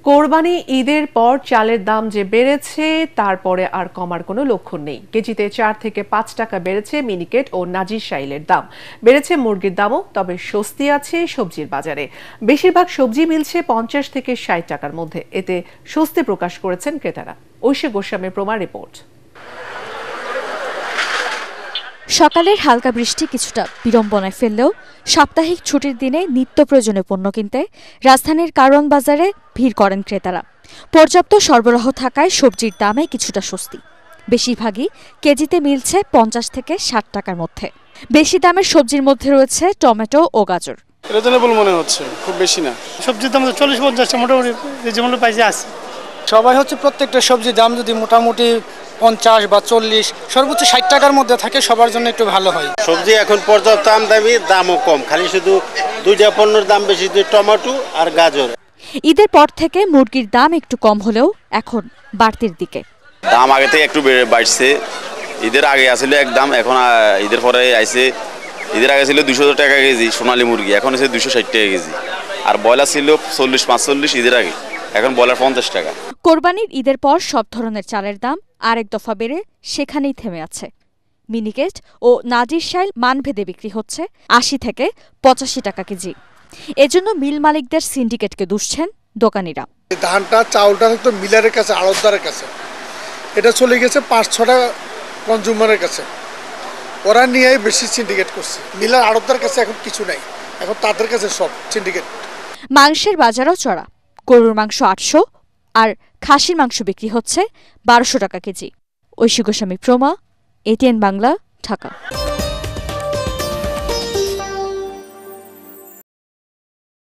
কোরবানি ঈদের পর চালের দাম যে বেড়েছে তারপরে আর কমার কোনো লক্ষণ নেই। কেজিতে 4 থেকে 5 টাকা বেড়েছে মিনিকেট ও নাজিরশাইলের দাম। বেড়েছে মুরগির দামও, তবে স্বস্তি আছে সবজির বাজারে। বেশিরভাগ সবজি মিলছে 50 থেকে 60 টাকার মধ্যে। এতে স্বস্তি প্রকাশ করেছেন ক্রেতারা। ঐশী গোস্বামীর প্রমাণ রিপোর্ট। সকালের হালকা বৃষ্টি কিছুটা বিড়ম্বনায় ফেললেও সাপ্তাহিক ছুটির দিনে নিত্য প্রয়োজনীয় পণ্য কিনতে রাজধানীর কারওয়ান বাজারে ভিড় করেন ক্রেতারা। পর্যাপ্ত সরবরাহ থাকায় সবজির দামে কিছুটা স্বস্তি। বেশিরভাগই কেজিতে মিলছে 50 থেকে 60 টাকার মধ্যে। বেশি দামের সবজির মধ্যে রয়েছে টমেটো ও গাজর। রিজনেবল মনে হচ্ছে, খুব বেশি না। সবজির দাম 40-50 মোটামুটি রিজনেবল প্রাইসে আছে। সবাই প্রত্যেকটা সবজির দাম যদি মোটামুটি 50 বা 40 সর্বোচ্চ 60 টাকার মধ্যে থাকে, সবার জন্য একটু ভালো হয়। সবজি এখন পর্যাপ্ত আমদানি, দামও কম, খালি শুধু দুইটা পণ্যের দাম বেশি, টমেটো আর গাজর। ঈদের পর থেকে মুরগির দাম একটু কম হলেও এখন বাড়তির দিকে। দাম আগে থেকে একটু বাড়ছে। ঈদের আগে আসলে একদম, এখন ঈদের পরে আইছে। ঈদের আগে ছিল 200 টাকা কেজি সোনালী মুরগি, এখন হচ্ছে 260 টাকা কেজি। আর ব্রয়লার ছিল 40-45 ঈদের আগে, এখন ব্রয়লার 50 টাকা। কোরবানির ঈদের পর সব ধরনের চালের দাম আরেক দফা বেড়ে সেখানেই থেমে আছে। মিনিকেট ও নাজিরশাইল মানভেদে বিক্রি হচ্ছে 80 থেকে 85 টাকা কেজি। এজন্য মিল মালিকদের সিন্ডিকেটকে দুষছেন দোকানিরা। ধানটা চাউলটা তো মিলারের কাছে, আড়তদারের কাছে, এটা চলে গেছে 5-6টা কনজিউমারের কাছে। ওরা নিয়ে বেশি সিন্ডিকেট করছে। মিলার আড়তদার কাছে এখন কিছু নাই, এখন তাদের কাছে সব সিন্ডিকেট। মাংসের বাজারও চড়া। গরুর মাংস 800 আর খাসির মাংস বিক্রি হচ্ছে 1200 টাকা কেজি। ঐশী গোস্বামী, প্রমা, ATN বাংলা, ঢাকা।